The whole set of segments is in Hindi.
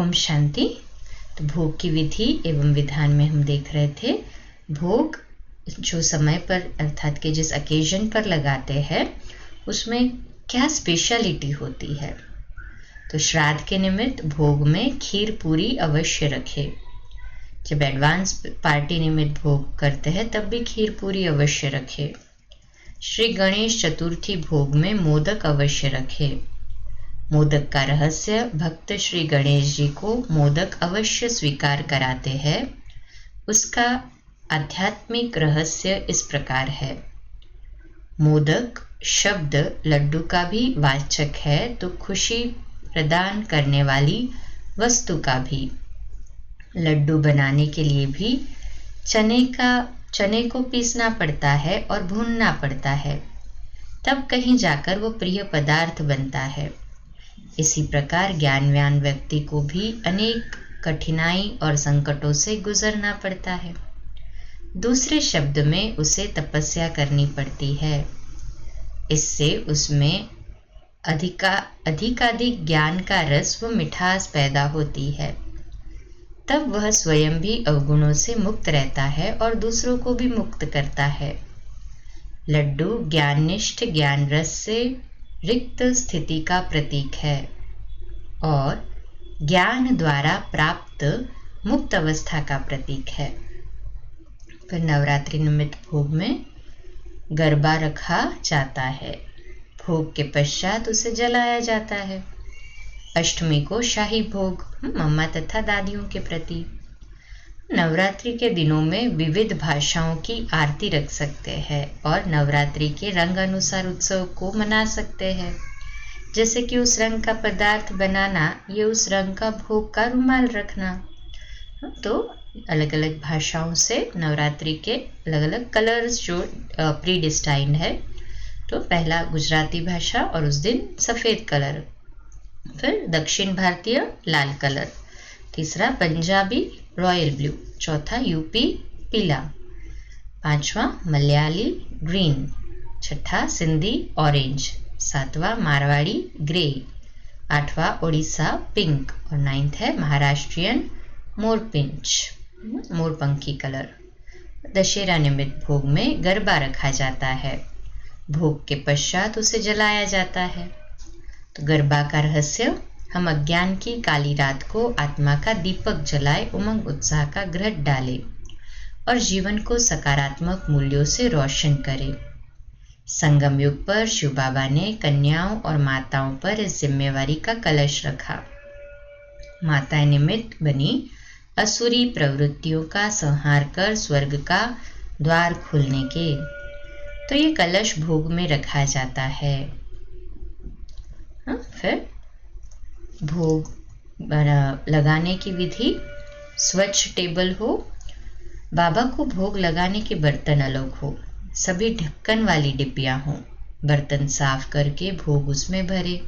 ओम शांति। तो भोग की विधि एवं विधान में हम देख रहे थे भोग जो समय पर अर्थात कि जिस अकेजन पर लगाते हैं उसमें क्या स्पेशलिटी होती है। तो श्राद्ध के निमित्त भोग में खीर पूरी अवश्य रखें। जब एडवांस पार्टी निमित्त भोग करते हैं तब भी खीर पूरी अवश्य रखें। श्री गणेश चतुर्थी भोग में मोदक अवश्य रखें। मोदक का रहस्य भक्त श्री गणेश जी को मोदक अवश्य स्वीकार कराते हैं। उसका आध्यात्मिक रहस्य इस प्रकार है। मोदक शब्द लड्डू का भी वाचक है तो खुशी प्रदान करने वाली वस्तु का भी। लड्डू बनाने के लिए भी चने को पीसना पड़ता है और भूनना पड़ता है, तब कहीं जाकर वो प्रिय पदार्थ बनता है। इसी प्रकार ज्ञानवान व्यक्ति को भी अनेक कठिनाई और संकटों से गुजरना पड़ता है। दूसरे शब्द में उसे तपस्या करनी पड़ती है। इससे उसमें अधिकाधिक ज्ञान का रस व मिठास पैदा होती है। तब वह स्वयं भी अवगुणों से मुक्त रहता है और दूसरों को भी मुक्त करता है। लड्डू ज्ञाननिष्ठ ज्ञान रस से रिक्त स्थिति का प्रतीक है और ज्ञान द्वारा प्राप्त मुक्त अवस्था का प्रतीक है। फिर नवरात्रि निमित्त भोग में गरबा रखा जाता है। भोग के पश्चात उसे जलाया जाता है। अष्टमी को शाही भोग मम्मा तथा दादियों के प्रति। नवरात्रि के दिनों में विविध भाषाओं की आरती रख सकते हैं और नवरात्रि के रंग अनुसार उत्सव को मना सकते हैं। जैसे कि उस रंग का पदार्थ बनाना, ये उस रंग का भोग का रुमाल रखना। तो अलग अलग भाषाओं से नवरात्रि के अलग अलग कलर्स जो प्री डिस्टाइंड है। तो पहला गुजराती भाषा और उस दिन सफ़ेद कलर, फिर दक्षिण भारतीय लाल कलर, तीसरा पंजाबी रॉयल ब्लू, चौथा यूपी पीला, पांचवा मलयाली ग्रीन, छठा सिंधी ऑरेंज, सातवां मारवाड़ी ग्रे, आठवां ओडिशा पिंक और नाइन्थ है महाराष्ट्रियन मोरपंखी कलर। दशहरा निमित्त भोग में गरबा रखा जाता है। भोग के पश्चात उसे जलाया जाता है। तो गरबा का रहस्य, हम अज्ञान की काली रात को आत्मा का दीपक जलाए उमंग उत्साह का घृत डाले और जीवन को सकारात्मक मूल्यों से रोशन करें। संगम युग पर शिव बाबा ने कन्याओं और माताओं पर इस जिम्मेवारी का कलश रखा। माताएं निमित्त बनी असुरी प्रवृत्तियों का संहार कर स्वर्ग का द्वार खोलने के। तो ये कलश भोग में रखा जाता है। फिर भोग लगाने की विधि, स्वच्छ टेबल हो, बाबा को भोग लगाने के बर्तन अलग हो, सभी ढक्कन वाली डिब्बियां हों, बर्तन साफ करके भोग उसमें भरे,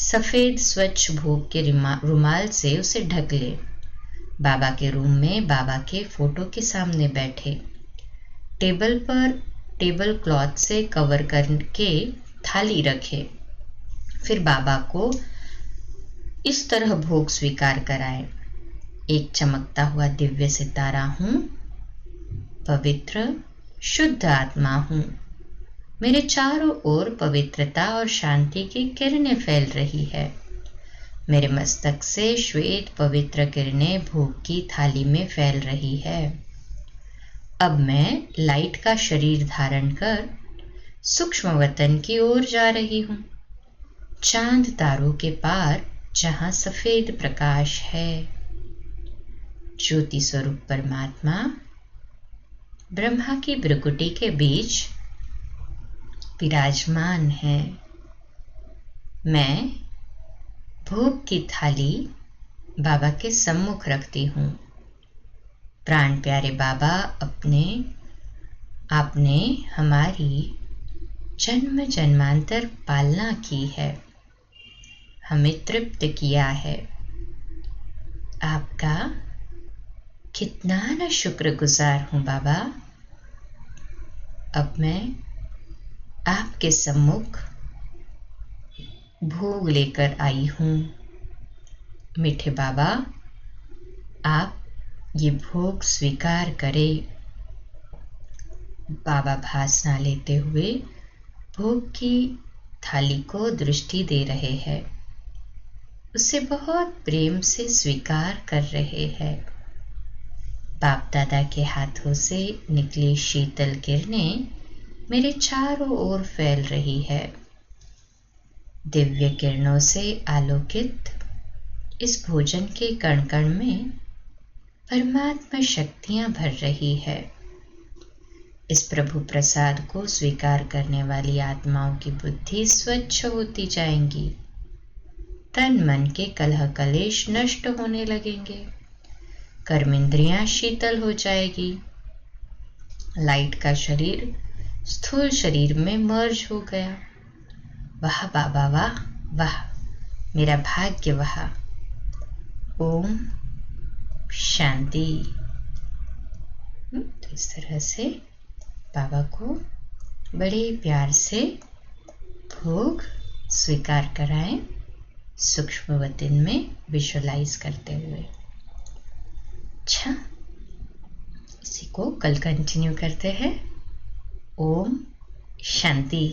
सफ़ेद स्वच्छ भोग के रुमाल से उसे ढक ले। बाबा के रूम में बाबा के फोटो के सामने बैठे, टेबल पर टेबल क्लॉथ से कवर करके थाली रखे। फिर बाबा को इस तरह भोग स्वीकार कराए। एक चमकता हुआ दिव्य सितारा हूँ, पवित्र शुद्ध आत्मा हूँ। मेरे चारों ओर पवित्रता और शांति की किरणें फैल रही है। मेरे मस्तक से श्वेत पवित्र किरणें भोग की थाली में फैल रही है। अब मैं लाइट का शरीर धारण कर सूक्ष्म वतन की ओर जा रही हूँ, चांद तारों के पार जहाँ सफेद प्रकाश है। ज्योति स्वरूप परमात्मा ब्रह्मा की भ्रुकुटी के बीच विराजमान है। मैं भोग की थाली बाबा के सम्मुख रखती हूँ। प्राण प्यारे बाबा, आपने हमारी जन्म जन्मांतर पालना की है, हमें तृप्त किया है। आपका कितना न शुक्रगुजार हूँ बाबा। अब मैं आपके सम्मुख भोग लेकर आई हूँ। मीठे बाबा, आप ये भोग स्वीकार करें। बाबा भास ना लेते हुए भोग की थाली को दृष्टि दे रहे हैं, उसे बहुत प्रेम से स्वीकार कर रहे हैं। बाप दादा के हाथों से निकली शीतल किरणें मेरे चारों ओर फैल रही है। दिव्य किरणों से आलोकित इस भोजन के कण कण में परमात्मा शक्तियां भर रही है। इस प्रभु प्रसाद को स्वीकार करने वाली आत्माओं की बुद्धि स्वच्छ होती जाएंगी। तन मन के कलह कलेश नष्ट होने लगेंगे। कर्मेंद्रियां शीतल हो जाएगी। लाइट का शरीर स्थूल शरीर में मर्ज हो गया। वाह बाबा वाह, वाह मेरा भाग्य वाह। ओम शांति। तो इस तरह से बाबा को बड़े प्यार से भोग स्वीकार कराएं, सूक्ष्म वतन में विजुअलाइज करते हुए। अच्छा, इसी को कल कंटिन्यू करते हैं। ओम शांति।